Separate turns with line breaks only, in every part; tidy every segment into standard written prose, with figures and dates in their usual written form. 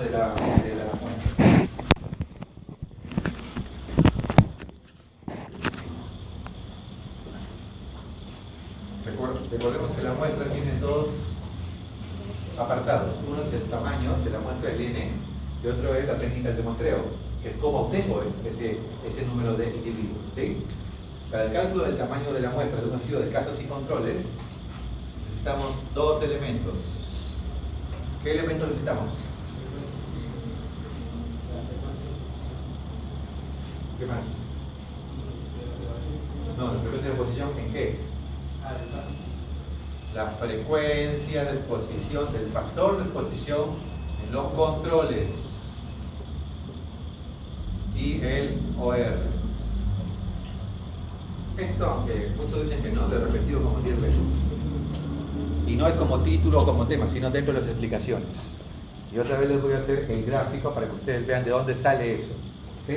de la muestra. Recordemos que la muestra tiene dos apartados. Uno es el tamaño de la muestra del N y otro es la técnica de muestreo, que es cómo obtengo ese número de individuos, ¿sí? Para el cálculo del tamaño de la muestra de un estudio de casos y controles necesitamos dos elementos. ¿Qué elementos necesitamos? ¿Qué más? No, la frecuencia de exposición ¿en qué? La frecuencia de exposición del factor de exposición en los controles y el OR. Esto, aunque muchos dicen que no, lo he repetido como 10 veces. Y no es como título o como tema, sino dentro de las explicaciones. Y otra vez les voy a hacer el gráfico para que ustedes vean de dónde sale eso. ¿Sí?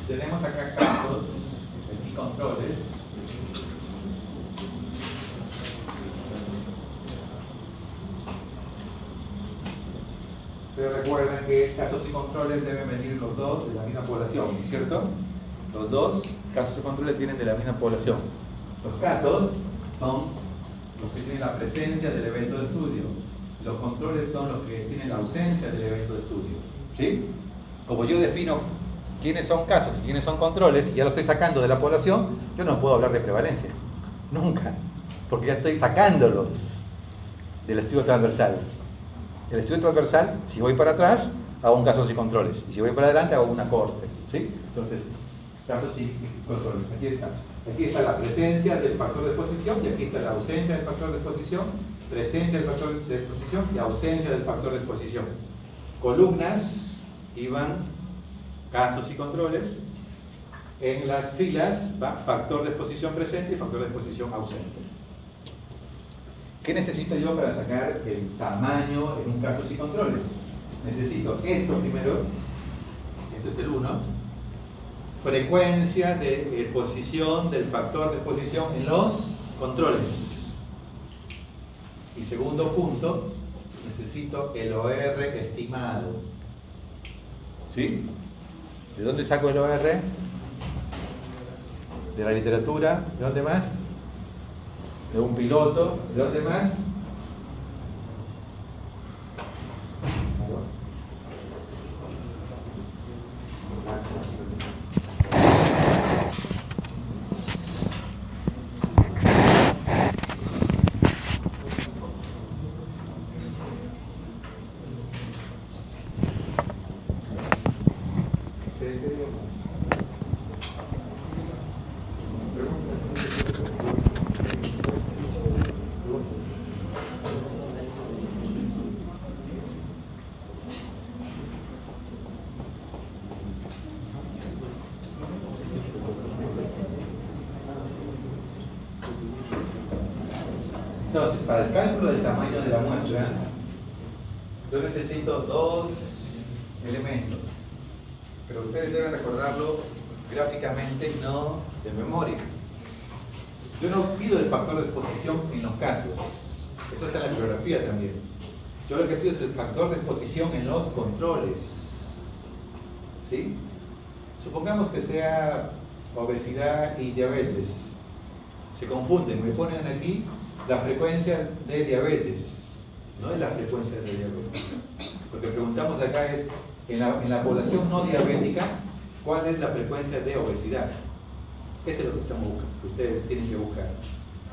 Tenemos acá casos y controles. Pero recuerden que casos y controles deben venir los dos de la misma población, ¿cierto? Los dos casos y controles vienen de la misma población. Los casos son los que tienen la presencia del evento de estudio. Los controles son los que tienen la ausencia del evento de estudio. ¿Sí? Como yo defino quiénes son casos y quiénes son controles, y ya lo estoy sacando de la población, yo no puedo hablar de prevalencia. Nunca. Porque ya estoy sacándolos del estudio transversal. El estudio transversal, si voy para atrás, hago un casos y controles. Y si voy para adelante, hago una cohorte. ¿Sí? Entonces, casos y controles. Aquí está. Aquí está la presencia del factor de exposición y aquí está la ausencia del factor de exposición, presencia del factor de exposición y ausencia del factor de exposición. Columnas iban casos y controles. En las filas va factor de exposición presente y factor de exposición ausente. ¿Qué necesito yo para sacar el tamaño en un casos y controles? Necesito esto primero, esto es el 1, frecuencia de exposición del factor de exposición en los controles. Y segundo punto, necesito el OR estimado. ¿Sí? ¿De dónde saco el OR? De la literatura. ¿De dónde más? De un piloto. ¿De dónde más? Entonces, para el cálculo del tamaño de la muestra, yo necesito dos elementos, pero ustedes deben recordarlo gráficamente y no de memoria. Yo no pido el factor de exposición en los casos, eso está en la bibliografía también. Yo lo que pido es el factor de exposición en los controles. ¿Sí? Supongamos que sea obesidad y diabetes. Se confunden, me ponen aquí la frecuencia de diabetes, no es la frecuencia de diabetes. Lo que preguntamos acá es, en la población no diabética, ¿cuál es la frecuencia de obesidad? Eso es lo que estamos buscando, que ustedes tienen que buscar.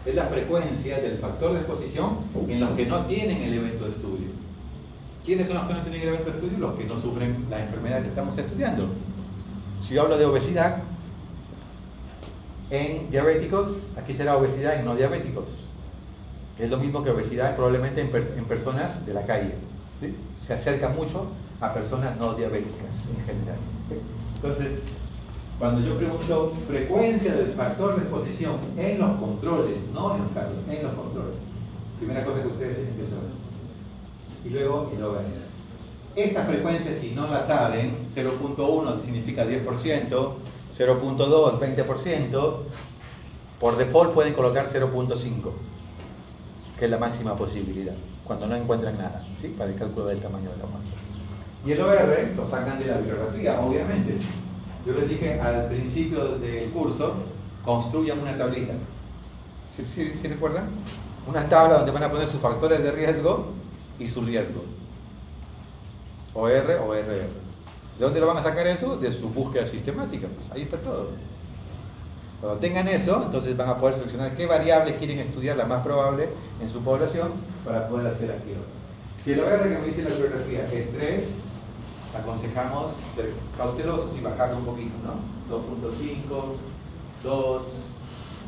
Es la frecuencia del factor de exposición en los que no tienen el evento de estudio. ¿Quiénes son los que no tienen el evento de estudio? Los que no sufren la enfermedad que estamos estudiando. Si yo hablo de obesidad en diabéticos, aquí será obesidad en no diabéticos. Es lo mismo que obesidad probablemente en personas de la calle. ¿Sí? Se acerca mucho a personas no diabéticas en general. ¿Sí? Entonces, cuando yo pregunto frecuencia del factor de exposición en los controles, no en los casos, en los controles, primera cosa que ustedes tienen que saber. Y luego el OR. Esta frecuencia, si no la saben, 0.1 significa 10%, 0.2 20%, por default pueden colocar 0.5, que es la máxima posibilidad. cuando no encuentran nada, ¿sí? Para el cálculo del tamaño de la muestra. Y el OR lo sacan de la bibliografía, obviamente. Yo les dije al principio del curso, construyan una tablita. ¿Sí recuerdan? Una tabla donde van a poner sus factores de riesgo y su riesgo. OR. ¿De dónde lo van a sacar eso? De su búsqueda sistemática. Pues ahí está todo. Cuando tengan eso, entonces van a poder seleccionar qué variables quieren estudiar, la más probable en su población, para poder hacer aquí. Si el OR que me dice la bibliografía es 3, aconsejamos ser cautelosos y bajarlo un poquito, ¿no? 2.5, 2.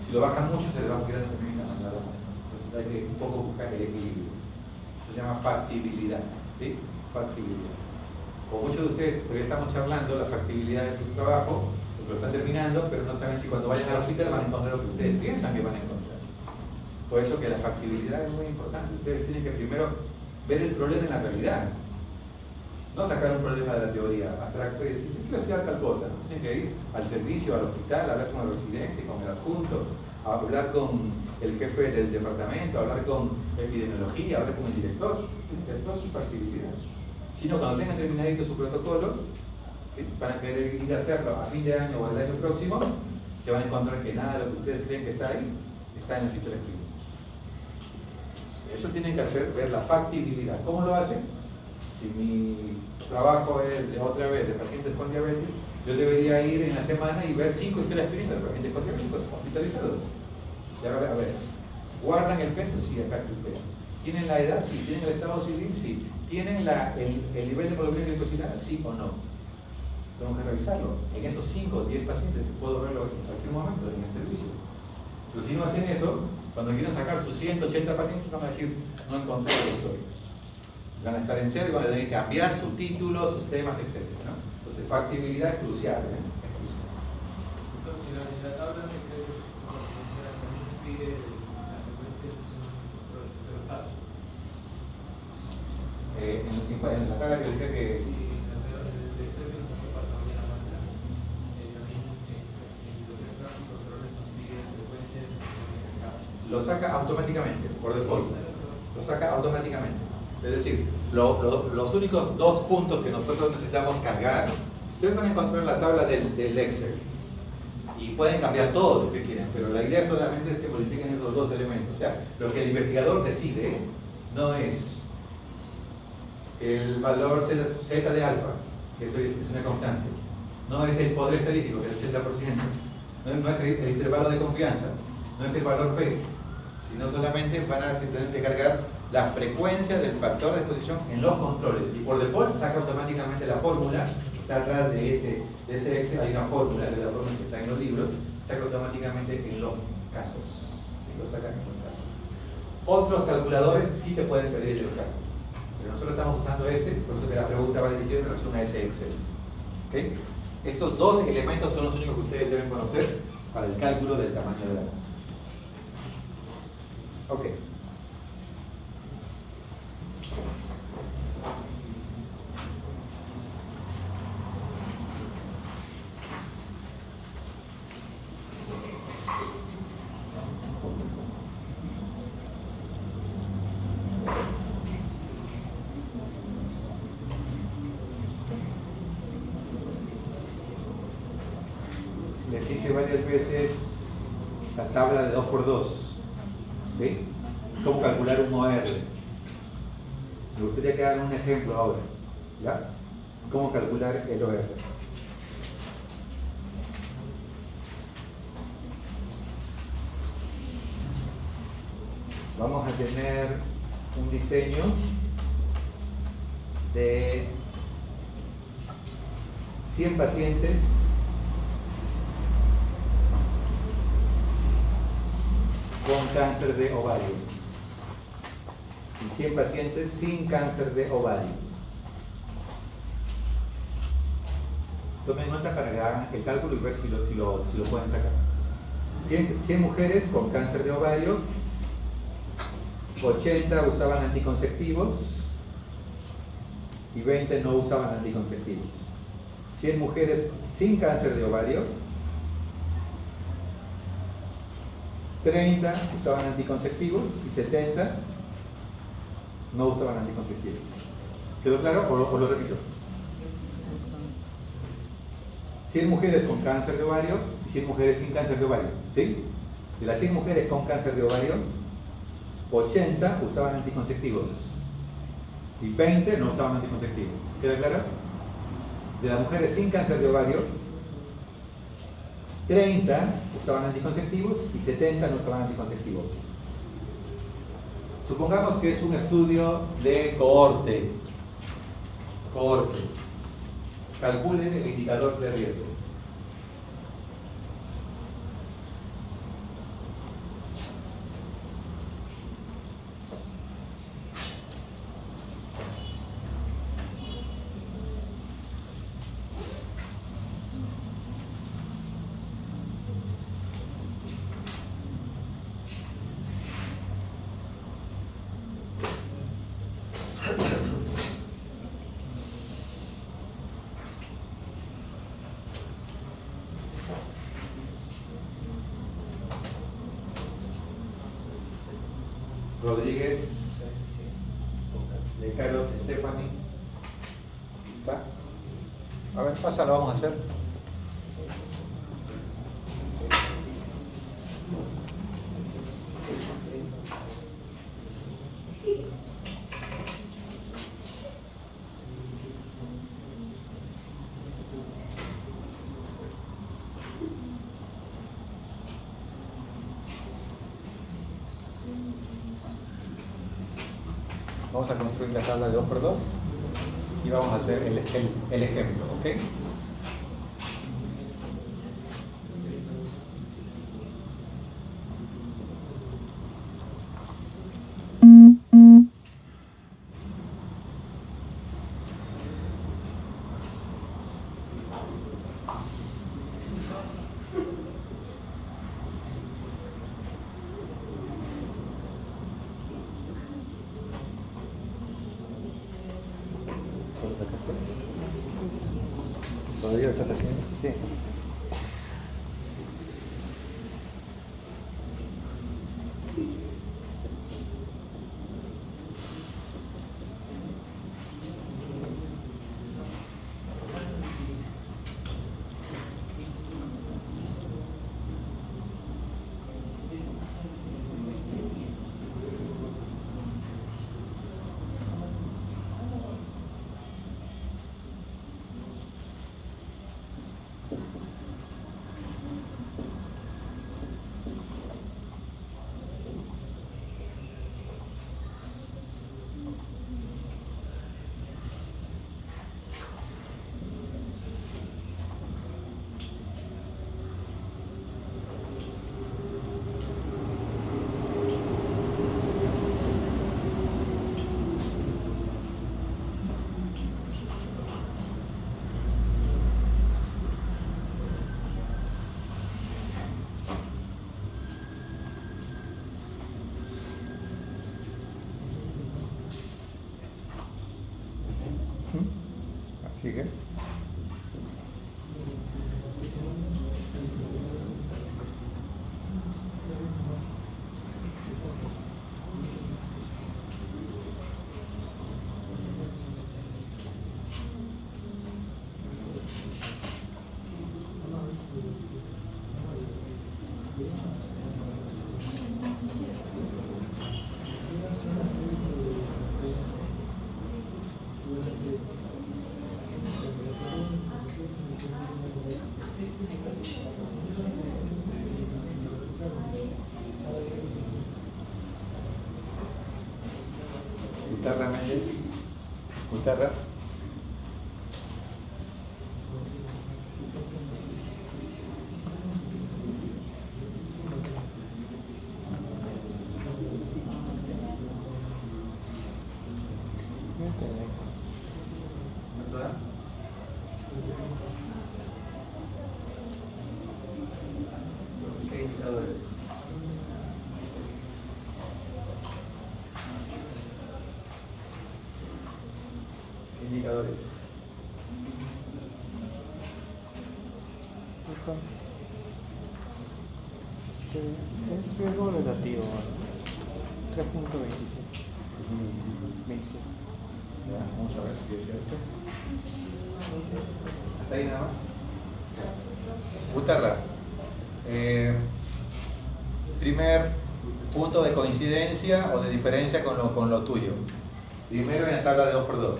Si lo bajan mucho, se les va a quedar determinado. Entonces hay que un poco buscar el equilibrio. Eso se llama factibilidad, ¿sí? Factibilidad. Como muchos de ustedes todavía estamos charlando la factibilidad de su trabajo, lo están terminando, pero no saben si cuando vayan al hospital van a encontrar lo que ustedes piensan que van a encontrar. Por eso que la factibilidad es muy importante. Ustedes tienen que primero ver el problema en la realidad. No sacar un problema de la teoría abstracto y decir, yo quiero estudiar tal cosa. Tienen que ir al servicio, al hospital, hablar con el residente, con el adjunto, hablar con el jefe del departamento, hablar con epidemiología, hablar con el director. Esto es su factibilidad. Si no, cuando tengan terminadito su protocolo, van a querer ir a hacerlo a fin de año o el año próximo, se van a encontrar que nada de lo que ustedes creen que está ahí está en las historias clínicas. Eso tienen que hacer, ver la factibilidad. ¿Cómo lo hacen? Si mi trabajo es otra vez de pacientes con diabetes, yo debería ir en la semana y ver 5 historias clínicas de pacientes con diabetes hospitalizados. Y ahora, a ver, ¿guardan el peso? Sí, acá está el peso. ¿Tienen la edad? Sí. ¿Tienen el estado civil? Sí. ¿Tienen el nivel de hemoglobina glicosilada? Sí o no. Tengo que revisarlo. En esos 5 o 10 pacientes puedo verlo en cualquier momento en el servicio. Pero si no hacen eso, cuando quieran sacar sus 180 pacientes, van a decir, no encontré el doctor. Van a estar en cero y van a tener que cambiar sus títulos, sus temas, etc. ¿no? Entonces, factibilidad es crucial.
Entonces, en la tabla de Excel, también se pide la frecuencia de los pasos.
En la tabla que dije que...
Sí, en el Excel nos pasa mañana más grande. También en los extras y controles nos pide frecuencias de cada.
Lo saca automáticamente, por default. Lo saca automáticamente. Es decir, los únicos 2 puntos que nosotros necesitamos cargar, ustedes van a encontrar en la tabla del Excel. Y pueden cambiar todo si quieren, pero la idea solamente es que modifiquen esos 2 elementos. O sea, lo que el investigador decide no es el valor Z de alfa, que eso es una constante. No es el poder estadístico, que es el 80%. No es el intervalo de confianza. No es el valor P. Sino solamente van a tener que cargar la frecuencia del factor de exposición en los controles. Y por default saca automáticamente la fórmula. Está atrás de ese Excel, hay una fórmula, de la fórmula que está en los libros, saca automáticamente en los casos. ¿Sí? Lo saca en los casos. Otros calculadores sí te pueden pedir el caso. Pero nosotros estamos usando por eso que la pregunta va dirigida en relación a ese Excel. ¿Okay? Estos 2 elementos son los únicos que ustedes deben conocer para el cálculo del tamaño de la muestra. Ok. Les hice varias veces la tabla de 2×2, ¿sí? Cómo calcular un OR. Me gustaría que hagan un ejemplo ahora, ¿ya? Cómo calcular el OR. Vamos a tener un diseño de 100 pacientes con cáncer de ovario y 100 pacientes sin cáncer de ovario. Tomen nota para que hagan el cálculo y ver si lo pueden sacar. 100 mujeres con cáncer de ovario, 80 usaban anticonceptivos y 20 no usaban anticonceptivos. 100 mujeres sin cáncer de ovario, 30 usaban anticonceptivos y 70 no usaban anticonceptivos. ¿Quedó claro o lo repito? 100 mujeres con cáncer de ovario y 100 mujeres sin cáncer de ovario, ¿sí? De las 100 mujeres con cáncer de ovario, 80 usaban anticonceptivos y 20 no usaban anticonceptivos. ¿Queda claro? De las mujeres sin cáncer de ovario, 30 usaban anticonceptivos y 70 no usaban anticonceptivos. Supongamos que es un estudio de cohorte. Calculen el indicador de riesgo. Rodríguez, de Carlos, Stephanie. ¿Va? A ver, pasa, lo vamos a hacer. Vamos a construir la tabla de 2×2 y vamos a hacer el ejemplo, ¿ok? ¿Todavía lo estás haciendo? Sí. Sigue. Guitarra, Méndez. Guitarra. Indicadores.
Es riesgo relativo, 3.27.
Ya, vamos a ver si es cierto. ¿Hasta ahí nada más? Gutarra. Primer punto de coincidencia o de diferencia con lo tuyo. Primero en la tabla de 2×2.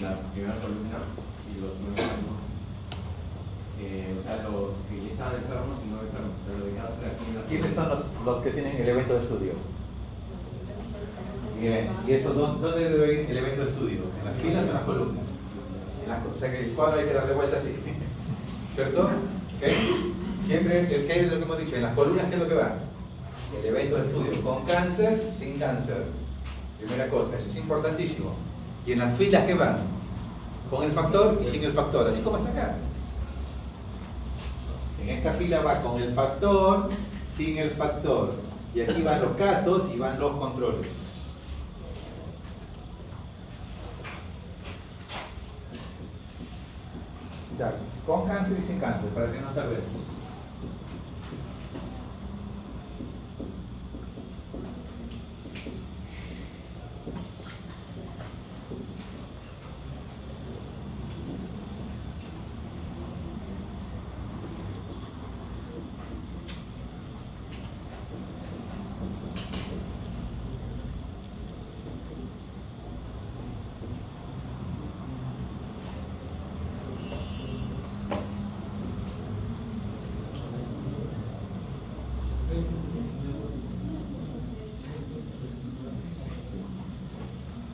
La primera columna y los nuevos o sea, los que ya estaban enfermos y no enfermos, pero lo que queda aquí en la
¿Quiénes son los que tienen el evento de estudio? Bien, ¿y eso dónde debe ir el evento de estudio? ¿En las filas o en las columnas? O sea que el cuadro hay que darle vuelta así, ¿cierto? ¿Okay? Siempre, ¿qué es lo que hemos dicho? En las columnas, ¿qué es lo que va? El evento de estudio, con cáncer, sin cáncer. Primera cosa, eso es importantísimo. Y en las filas, ¿qué van? Con el factor y sin el factor, así como está acá. En esta fila va con el factor, sin el factor. Y aquí van los casos y van los controles. Ya, con cáncer y sin cáncer, para que no tardemos.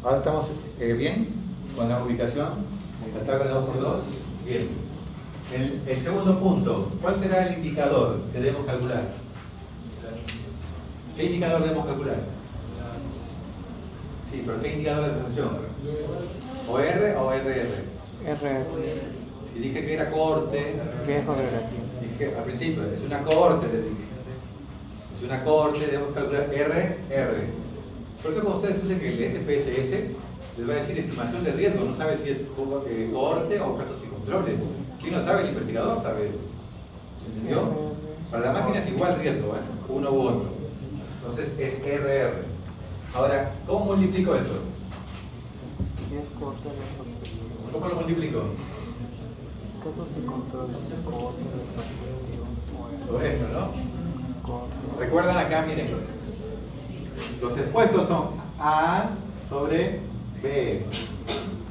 Ahora estamos bien con la ubicación, la tabla de 2×2. Bien. El segundo punto, ¿cuál será el indicador que debemos calcular? ¿Qué indicador debemos calcular? Sí, pero ¿qué indicador de asociación? ¿O R o RR?
R.
Si dije que era cohorte,
Riesgo relativo.
dije al principio, es una cohorte, les dije. Es una cohorte, debemos calcular RR. Por eso cuando ustedes dicen que el SPSS les va a decir estimación de riesgo, no sabe si es cohorte o casos y controles. ¿Quién no sabe? El investigador sabe eso. ¿Entendió? Para la máquina es igual riesgo, uno u otro. Entonces es RR. Ahora, ¿cómo multiplico esto?
Es corto de
¿Cómo lo multiplico?
casos y controles. Corto de
Sobre esto, ¿no?
corto.
Recuerdan acá, miren. Los expuestos son A sobre B.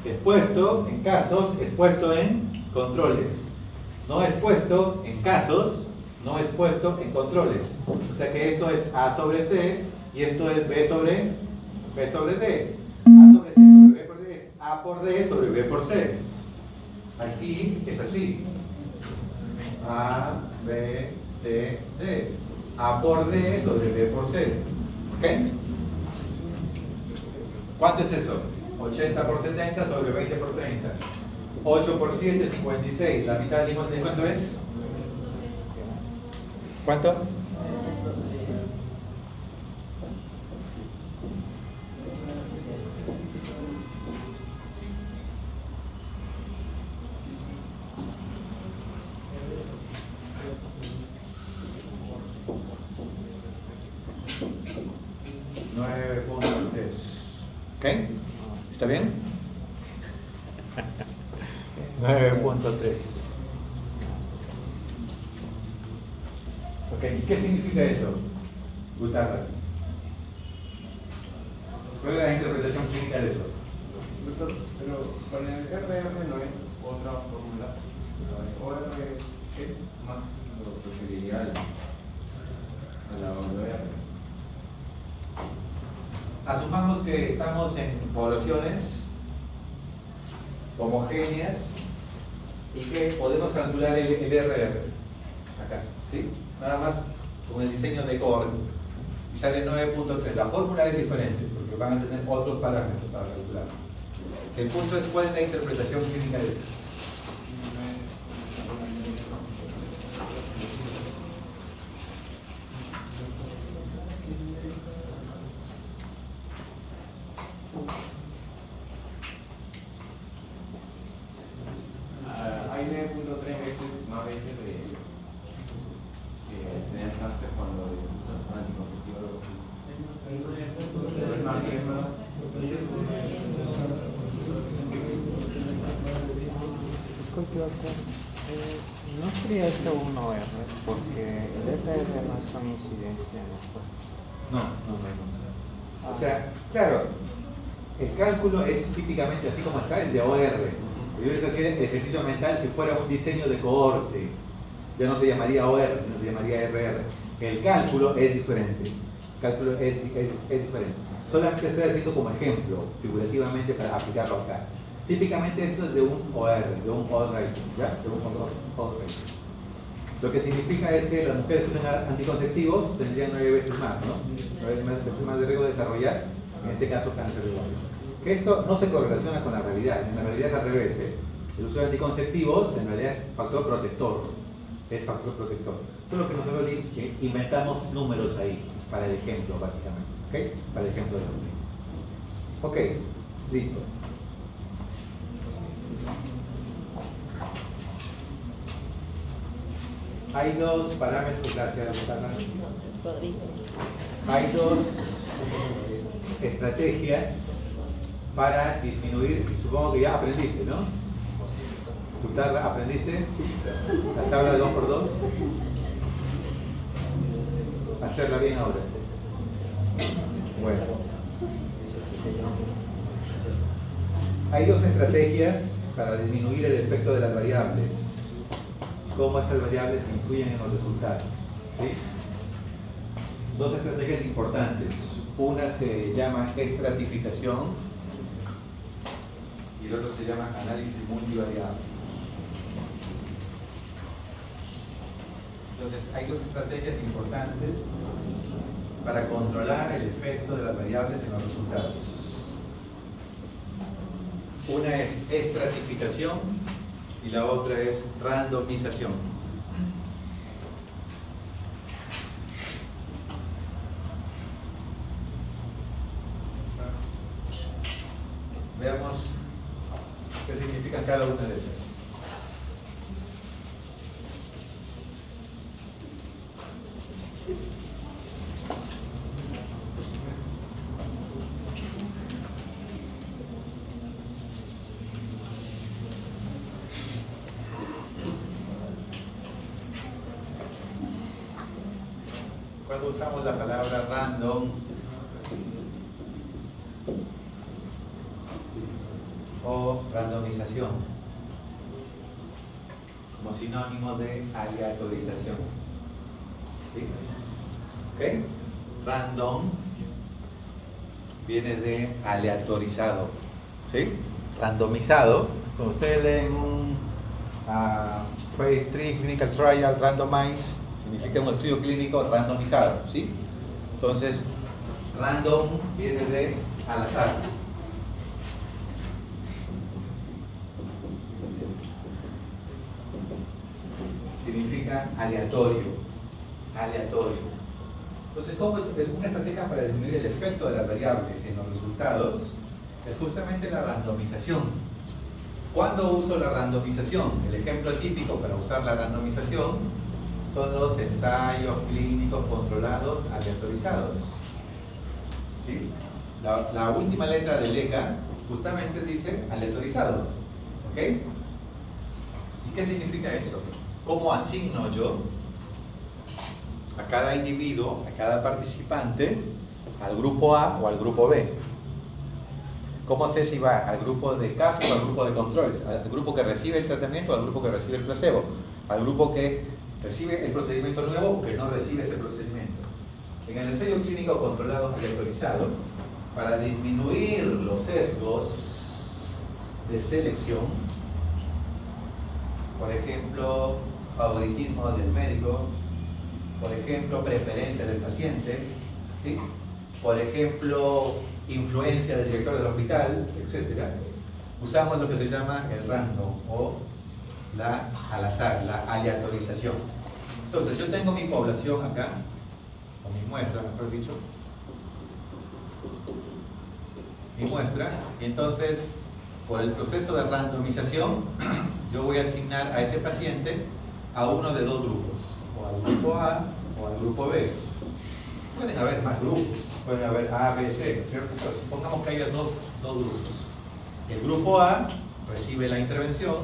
Expuesto en casos, expuesto en controles. No expuesto en casos, no expuesto en controles. O sea que esto es A sobre C y esto es B sobre D. A sobre C sobre B por D es A por D sobre B por C. Aquí es así. A, B, C, D. A por D sobre B por C. ¿Ok? ¿Cuánto es eso? 80 por 70 sobre 20 por 30. 8 por 7, 56. La mitad de 56, ¿cuánto es? ¿Cuánto? ¿Ok? ¿Está bien? 9.3. Ok, ¿y qué significa eso? Gutarra. ¿Cuál es la interpretación clínica de eso?
Doctor, pero con el RR no es otra fórmula. OR es más lo preferiría a la OR.
Asumamos que estamos en poblaciones homogéneas y que podemos calcular el RR acá, ¿sí? Nada más con el diseño de cohorte y sale 9.3. La fórmula es diferente porque van a tener otros parámetros para calcular. El punto es cuál es la interpretación clínica de esto.
Hay 9.3 veces más veces de tener cáncer cuando
¿Alguien más?
Disculpe, doctor. No sería esto un OR, porque el FR no es una incidencia en esto.
No. O sea, claro, el cálculo es típicamente así como está el de OR. Yo hubiese hacer ejercicio mental si fuera un diseño de cohorte. Ya no se llamaría OR, sino se llamaría RR. El cálculo es diferente. El cálculo es diferente. Solamente estoy haciendo como ejemplo, figurativamente, para aplicarlo acá. Típicamente esto es de un OR, de un odd ratio, ¿ya? De un odd ratio. Lo que significa es que las mujeres que usan anticonceptivos tendrían 9 veces más, ¿no? 9 veces más de riesgo de desarrollar, en este caso, cáncer de ovario. Que esto no se correlaciona con la realidad, en la realidad es al revés, ¿eh? El uso de anticonceptivos en realidad es factor protector, Solo que nosotros inventamos números ahí, para el ejemplo, básicamente, ¿ok? Para el ejemplo de hombre. Ok, listo. Hay dos parámetros, gracias, hay dos estrategias para disminuir, supongo que ya aprendiste, ¿no? ¿Aprendiste? La tabla de 2×2. Hacerla bien ahora. Bueno. Hay dos estrategias para disminuir el efecto de las variables. Cómo estas variables influyen en los resultados. ¿Sí? Dos estrategias importantes. Una se llama estratificación y el otro se llama análisis multivariable. Entonces, hay dos estrategias importantes para controlar el efecto de las variables en los resultados. Una es estratificación y la otra es randomización. Veamos qué significan cada una de ellas. Cuando usamos la palabra random o randomización como sinónimo de aleatorización. ¿Sí? ¿Ok? Random viene de aleatorizado. ¿Sí? Randomizado, cuando ustedes leen un Phase 3 Clinical Trial Randomized, significa un estudio clínico randomizado, ¿sí? Entonces, random viene de al azar. Significa aleatorio. Entonces, ¿cómo es una estrategia para disminuir el efecto de las variables en los resultados? Es justamente la randomización. ¿Cuándo uso la randomización? El ejemplo típico para usar la randomización son los ensayos clínicos controlados aleatorizados. ¿Sí? La última letra del ECA justamente dice aleatorizado. ¿Ok? ¿Y qué significa eso? ¿Cómo asigno yo a cada individuo, a cada participante, al grupo A o al grupo B? ¿Cómo sé si va al grupo de casos o al grupo de controles? ¿Al grupo que recibe el tratamiento o al grupo que recibe el placebo? ¿Al grupo que recibe el procedimiento nuevo o que no recibe ese procedimiento? En el ensayo clínico controlado aleatorizado, para disminuir los sesgos de selección, por ejemplo, favoritismo del médico, por ejemplo, preferencia del paciente, ¿sí? Por ejemplo, influencia del director del hospital, etc., usamos lo que se llama el random o la al azar, la aleatorización. Entonces, yo tengo mi población acá, o mi muestra, mejor dicho, mi muestra, y entonces, por el proceso de randomización, yo voy a asignar a ese paciente a uno de dos grupos, o al grupo A o al grupo B. Pueden haber más grupos, pueden haber A, B, C, ¿cierto? Pero supongamos que haya dos grupos. El grupo A recibe la intervención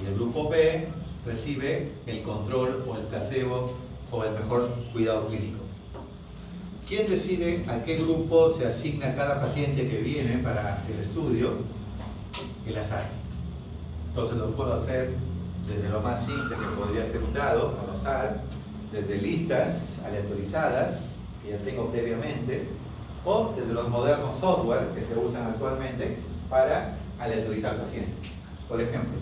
y el grupo B recibe el control o el placebo o el mejor cuidado clínico. ¿Quién decide a qué grupo se asigna cada paciente que viene para el estudio? El azar. Entonces lo puedo hacer desde lo más simple que podría ser un dado al azar, desde listas aleatorizadas que ya tengo previamente, o desde los modernos software que se usan actualmente para aleatorizar pacientes. Por ejemplo,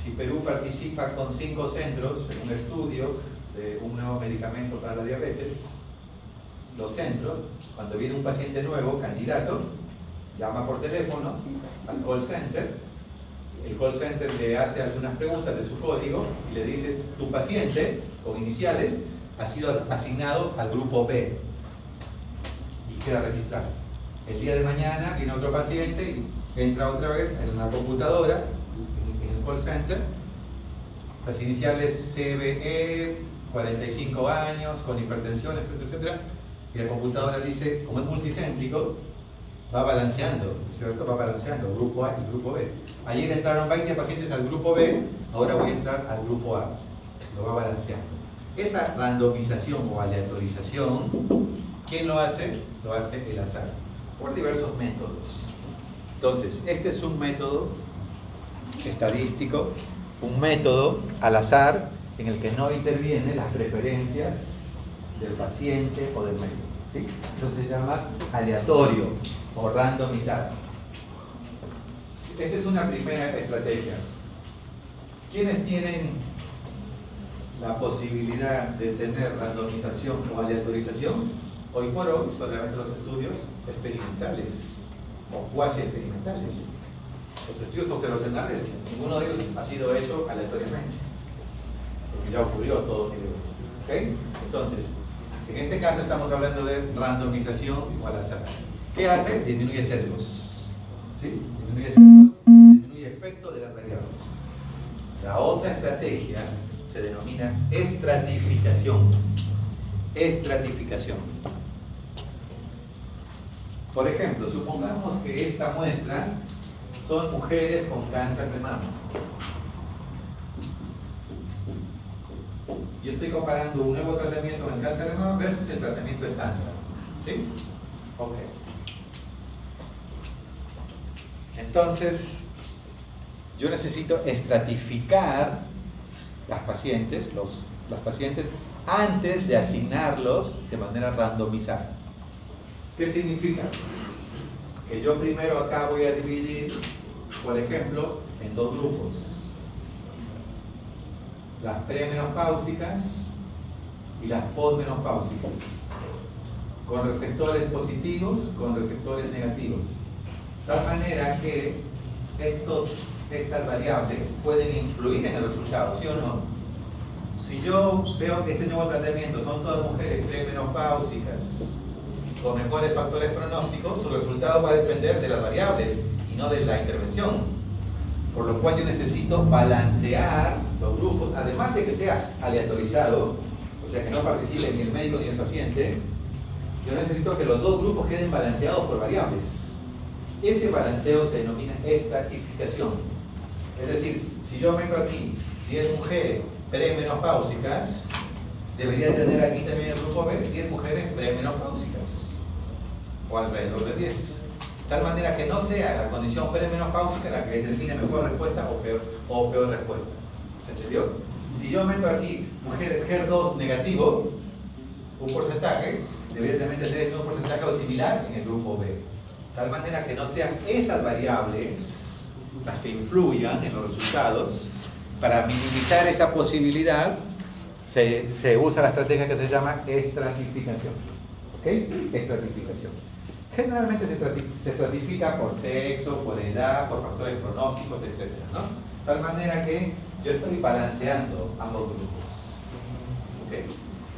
si Perú participa con 5 centros en un estudio de un nuevo medicamento para la diabetes, los centros, cuando viene un paciente nuevo, candidato, llama por teléfono al call center, el call center le hace algunas preguntas de su código y le dice: tu paciente, con iniciales, ha sido asignado al grupo B y queda registrado. El día de mañana viene otro paciente y entra otra vez en una computadora, en el call center, las iniciales CBE, 45 años, con hipertensión, etcétera, y la computadora dice, como es multicéntrico, va balanceando, ¿cierto? Va balanceando, grupo A y grupo B. Ayer entraron 20 pacientes al grupo B, ahora voy a entrar al grupo A. Lo va balanceando. Esa randomización o aleatorización, ¿quién lo hace? Lo hace el azar, por diversos métodos. Entonces, este es un método estadístico, un método al azar en el que no intervienen las preferencias del paciente o del médico, ¿sí? Entonces se llama aleatorio o randomizado. Esta es una primera estrategia. ¿Quiénes tienen la posibilidad de tener randomización o aleatorización? Hoy por hoy solamente los estudios experimentales o cuasi experimentales. Los estudios observacionales, ninguno de ellos ha sido hecho aleatoriamente, porque ya ocurrió todo el ¿ok? Entonces, en este caso estamos hablando de randomización o al azar. ¿Qué hace? Disminuye sesgos. ¿Sí? Disminuye sesgos, disminuye efecto de las variables. La otra estrategia se denomina estratificación. Estratificación. Por ejemplo, supongamos que esta muestra son mujeres con cáncer de mama. Yo estoy comparando un nuevo tratamiento con el cáncer de mama versus el tratamiento estándar. ¿Sí? Ok. Entonces, yo necesito estratificar las pacientes antes de asignarlos de manera randomizada. ¿Qué significa? Que yo primero acá voy a dividir, por ejemplo, en dos grupos. Las premenopáusicas y las posmenopáusicas, con receptores positivos, con receptores negativos. De tal manera que estas variables pueden influir en el resultado, ¿sí o no? Si yo veo que este nuevo tratamiento son todas mujeres premenopáusicas con mejores factores pronósticos, su resultado va a depender de las variables y no de la intervención. Por lo cual yo necesito balancear los grupos, además de que sea aleatorizado, o sea que no participe ni el médico ni el paciente. Yo necesito que los dos grupos queden balanceados por variables. Ese balanceo se denomina estratificación. Es decir, si yo meto aquí 10 mujeres premenopáusicas, debería tener aquí también el grupo B 10 mujeres premenopáusicas, o alrededor de 10. De tal manera que no sea la condición premenopáusica la que determine mejor respuesta o peor respuesta. ¿Se entendió? Si yo meto aquí mujeres HER2 negativo, un porcentaje, debería también tener un porcentaje similar en el grupo B. De tal manera que no sean esas variables las que influyan en los resultados. Para minimizar esa posibilidad, se usa la estrategia que se llama estratificación. ¿Ok? Estratificación. Generalmente se estratifica por sexo, por edad, por factores pronósticos, etc., ¿no? De tal manera que yo estoy balanceando ambos grupos. ¿Okay?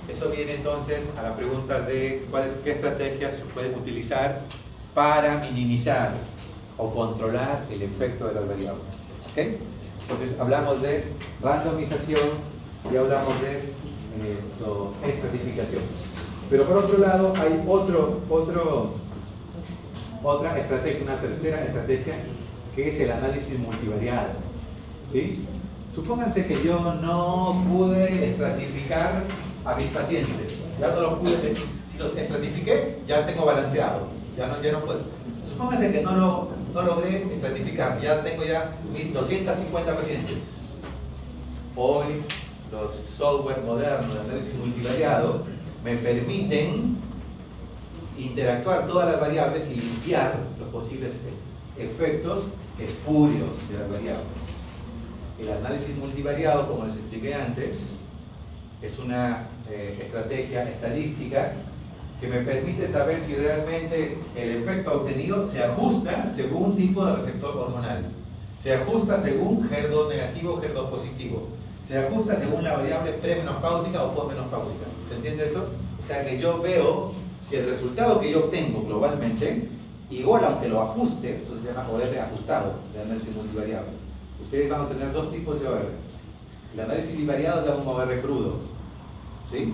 Eso viene entonces a la pregunta de qué estrategias se pueden utilizar para minimizar o controlar el efecto de las variables. ¿Okay? Entonces hablamos de randomización y hablamos de estratificación. Pero por otro lado hay otra estrategia, una tercera estrategia, que es el análisis multivariado. ¿Sí? Supónganse que yo no pude estratificar a mis pacientes, ya no los pude, si los estratifiqué, ya tengo balanceado, ya no puedo. Supónganse que no logré estratificar, ya tengo mis 250 pacientes. Hoy los software modernos de análisis multivariado me permiten interactuar todas las variables y limpiar los posibles efectos espurios de las variables. El análisis multivariado, como les expliqué antes, es una estrategia estadística que me permite saber si realmente el efecto obtenido se ajusta según un tipo de receptor hormonal, se ajusta según HER2 negativo o HER2 positivo, se ajusta según la variable premenopáusica o postmenopáusica. ¿Se entiende eso? O sea que yo veo si el resultado que yo obtengo globalmente, igual aunque lo ajuste, eso se llama OR ajustado de análisis multivariado. Ustedes van a tener dos tipos de OR. El análisis bivariado da un OR crudo, ¿sí?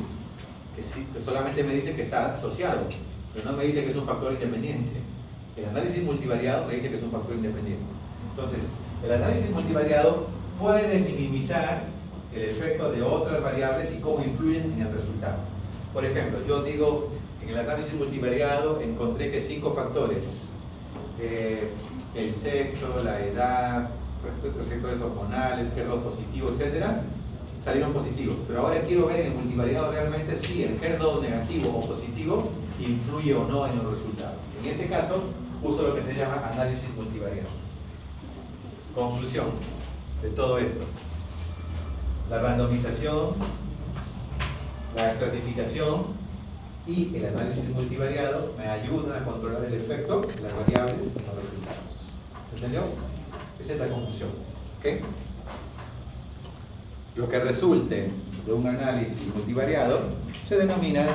Que solamente me dice que está asociado, pero no me dice que es un factor independiente. El análisis multivariado me dice que es un factor independiente. Entonces, el análisis multivariado puede minimizar el efecto de otras variables y cómo influyen en el resultado. Por ejemplo, yo digo, en el análisis multivariado encontré que 5 factores, el sexo, la edad, receptores hormonales, HER2 positivo, etcétera, salieron positivos. Pero ahora quiero ver en el multivariado realmente si el HER2 negativo o positivo influye o no en los resultados. En ese caso, uso lo que se llama análisis multivariado. Conclusión de todo esto: la randomización, la estratificación y el análisis multivariado me ayudan a controlar el efecto de las variables en los resultados. ¿Entendió? Esa es la conclusión. ¿Okay? Lo que resulte de un análisis multivariado se denomina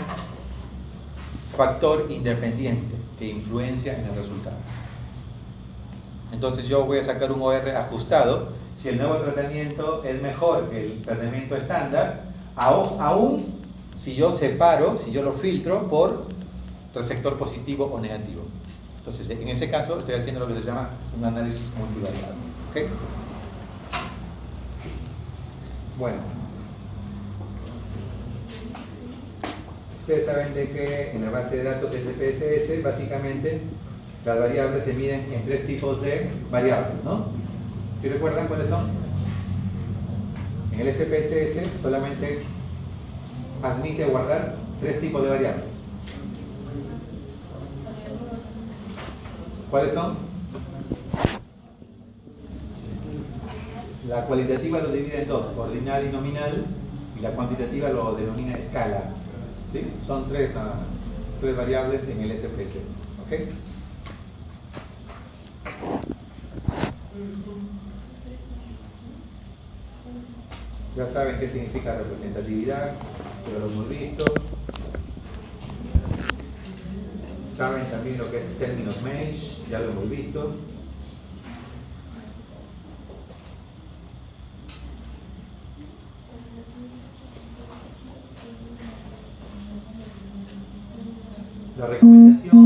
factor independiente que influencia en el resultado. Entonces yo voy a sacar un OR ajustado si el nuevo tratamiento es mejor que el tratamiento estándar, aún si yo separo, si yo lo filtro por receptor positivo o negativo. Entonces, en ese caso, estoy haciendo lo que se llama un análisis multivariado. ¿Okay? Bueno. Ustedes saben de que en la base de datos SPSS, básicamente, las variables se miden en 3 tipos de variables, ¿no? ¿Sí recuerdan cuáles son? En el SPSS solamente admite guardar 3 tipos de variables. ¿Cuáles son? La cualitativa lo divide en 2, ordinal y nominal, y la cuantitativa lo denomina escala. ¿Sí? Son 3 variables en el SPSS. ¿Ok? Ya saben qué significa representatividad, pero lo hemos visto. Saben también lo que es términos mesh, ya lo hemos visto. La recomendación